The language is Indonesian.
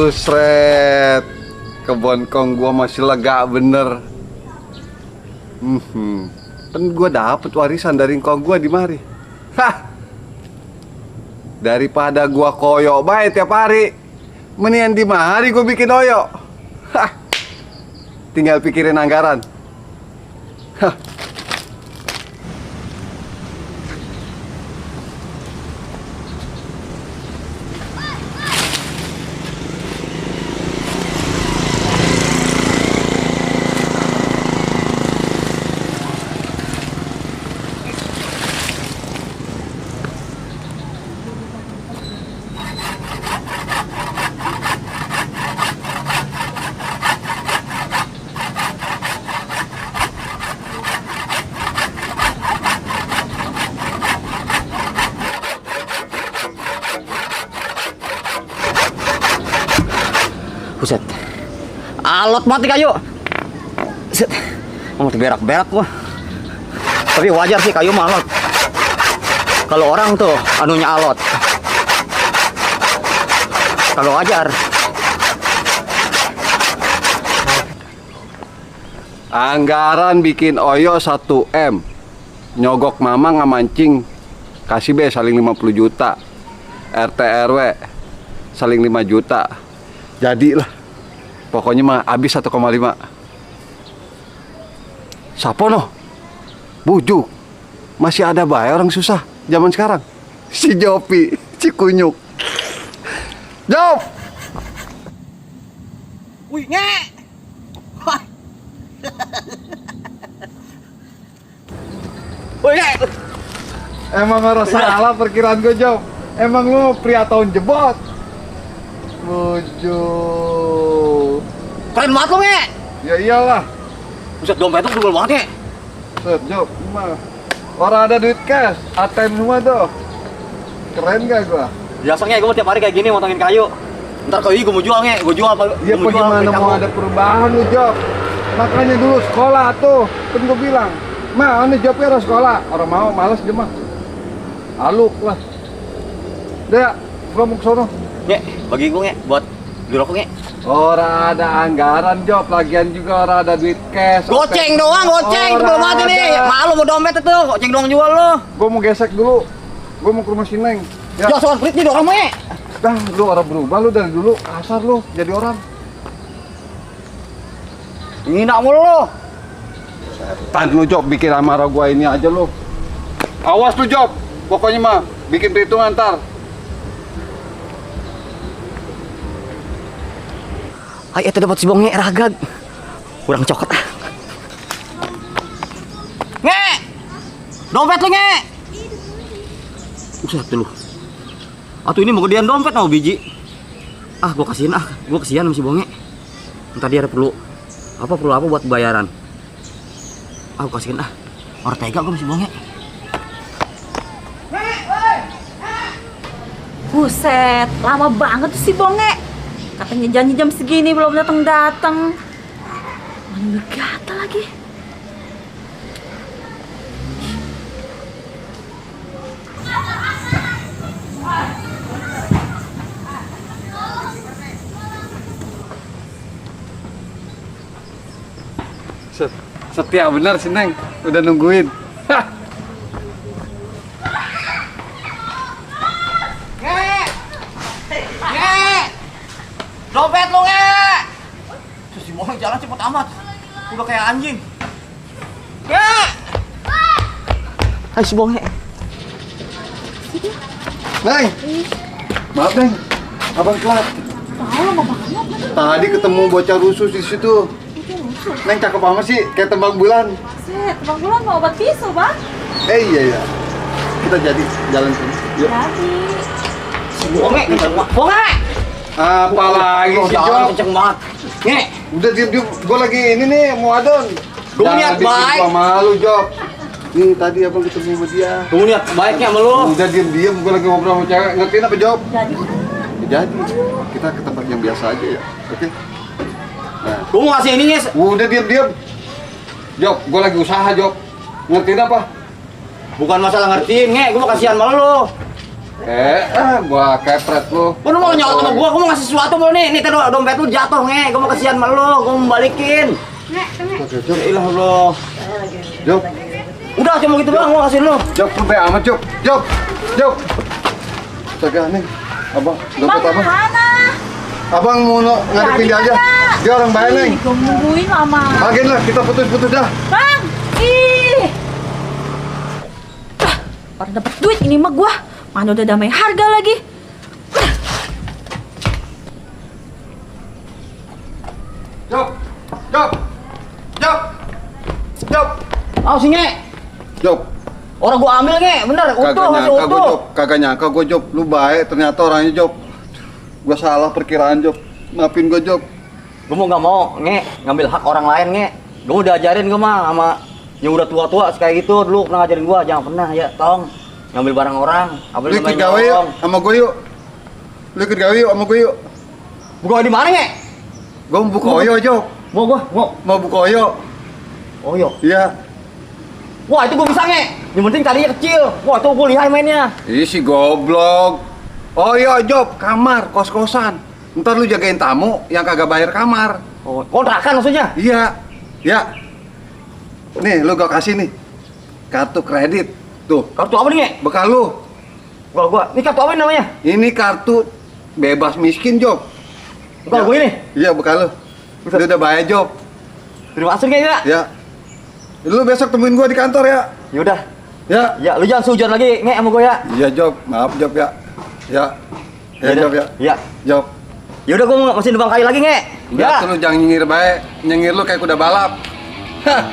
Busret, kebon kong gua masih lega bener. Kan gua dapet warisan dari kong gua di mari. Hah. Daripada gua koyok baik tiap hari, mendingan di mari gua bikin oyo. Hah. Tinggal pikirin anggaran. Hah. Buset, alot mati kayu. Buset, mau berak-berak gua. Tapi wajar sih kayu mah alot. Kalau orang tuh anunya alot. Kalau wajar. Anggaran bikin oyo 1 M. Nyogok mama ngamancing. Kasih be saling 50 juta. RT RW saling 5 juta. Jadilah. Pokoknya mah habis 1,5. Sapono. Bujuk. Masih ada bae orang susah zaman sekarang. Si Jopi, si Kunyuk. Jop. Wih, nge. Wih, nge. Emang harus salah perkiraan gue, Jop. Emang lu pria tahun jebot. Bujuk. Keren banget lo, nge. Ya iyalah. Buset, dompet lu tebel banget, nge. Set, Jop. Orang ada duit cash, ATM semua tuh. Keren gak gua? Biasanya gue tiap hari kayak gini motongin kayu. Ntar kayu gue mau jual, nge. Gue jual apa? Iya, bagaimana mau ada perubahan lu, Job? Makanya dulu sekolah tuh, kan gue bilang, "Ma, ini Jobnya harus sekolah." Orang mau, males dia mah. Aluk lah. Udah, gua mau ke sono. Nge, bagi gue, nge, buat beli rokok, nge. Orang ada anggaran, Job. Lagian juga orang ada duit cash. Goceng doang, goceng. Belum mati nih. Malu mau dompet itu, goceng doang jual lo. Gua mau gesek dulu. Gua mau ke rumah si Neng. Ya, soal pelit nih orang, nge. Dah, lu orang berubah lu dari dulu. Kasar lu, jadi orang. Ngina mulu lo. Tan lu, Job, bikin amarah gua ini aja lu. Awas lu, Job. Pokoknya mah bikin perhitungan ntar. Ay, itu dapat si bongnya ragag. Kurang cokot ah. Nge! Dompet lu, nge! Buset dulu. Atuh ini mau gedean dompet mau biji. Ah, gua kasihin ah. Gua kasihan sama si bonge. Entar dia ada perlu apa buat bayaran. Ah, gua kasihin ah. Orang tega gua sama si bonge. Buset, lama banget tuh si bonge. Katanya janji jam segini belum datang. Mana gatal lagi. Setia bener si Neng, udah nungguin. Hah. Dompet lu, nge! Terus si bonge jalan cepet amat. Udah kayak anjing. Nge! Hai si bonge. Neng, maaf Neng, abang telat. Tahu lama banget. Tadi ketemu bocah rusus di situ. Neng cakep banget sih, kayak tembang bulan. Set, Bang Bulan mau obat bisul, Bang. Iya. Kita jadi jalan sini. Yuk. Jadi. Si bonge kenceng banget. Bonge! Apalagi si Job? Kenceng banget. Nge! Udah diam, gua lagi ini nih mau adon. Gua niat baik. Gua malu, Job. Nih tadi abang ketemu sama dia. Tunggu niat baiknya sama lu. Udah diam, gua lagi ngobrol sama cewek. Ngertiin apa, Job? Jadi. Jadi kita ke tempat yang biasa aja ya. Oke? Nah. Gua mau ngasih ini, Nyes. Udah diam. Job, gua lagi usaha, Job. Ngertiin apa? Bukan masalah ngertiin, nge. Gua mau kasihan sama lu. Gua kepret lu. Lu mau nyolot sama gua mau ngasih sesuatu mulu nih. Nih tadi dompet lu jatuh, nge. Gua mau kasihan sama lu, gua mau balikin. Ilah lu. Jok. Udah cuma gitu doang gua kasih lu. Jok, lu baik amat, Jok. Jok. Astaga nih. Abang, dompet abang. Mana? Abang mau ngadepin dia aja. Dia orang baik, Neng. Gue nungguin lama. Bagian lah, kita putus-putus dah. Bang, ih. Baru dapat duit ini mah gua. Mana udah damai harga lagi. Jok. Aw sih, nge. Jok. Orang gua ambil, nge. Bener, utuh masih utuh. Kagak nyangka gua, Jok. Lu baik, ternyata orangnya, Jok. Gua salah perkiraan, Jok. Maafin gua, Jok. Gua mau nggak mau, nge, ngambil hak orang lain, nge. Gua udah ajarin gua mah sama yang udah tua-tua kayak gitu dulu pernah ngajarin gua, jangan pernah ya, tong ngambil barang orang. Lu ikut gawe yuk sama gua yuk. Lu ikut gawe yuk sama gua yuk. Buka di mana, nge? Gua mau buka oyo, Jok. Mau buka oyo. Oh iya. Iya. Wah itu gua bisa, nge. Yang penting tadinya kecil. Wah itu gua lihai mainnya. Ih si goblok. Oh iya, Job, kamar, kos-kosan. Ntar lu jagain tamu yang kagak bayar kamar. Oh, kontrakan maksudnya? Iya. Ya. Nih, lu gua kasih nih. Kartu kredit. Tuh, Kartu apa nih, nge? bekal lu. Ini kartu apa namanya? Ini kartu bebas miskin, Job. Bekal Ya. gua ini. Iya, bekal lu. Lu udah bayar, Job. Terima kasih, nge, ya. Ya. Lu besok temuin gua di kantor ya. Yaudah. Ya. Ya, lu jangan seujon lagi, nge, sama gua ya. Iya, Job. Maaf, Job ya. Ya. Ya, Yaudah. Job ya. Ya. Job. Yaudah gua masih numpang kali lagi, nge. Udah tuh lu jangan nyengir baik. Nyengir lu kayak kuda balap. Hah.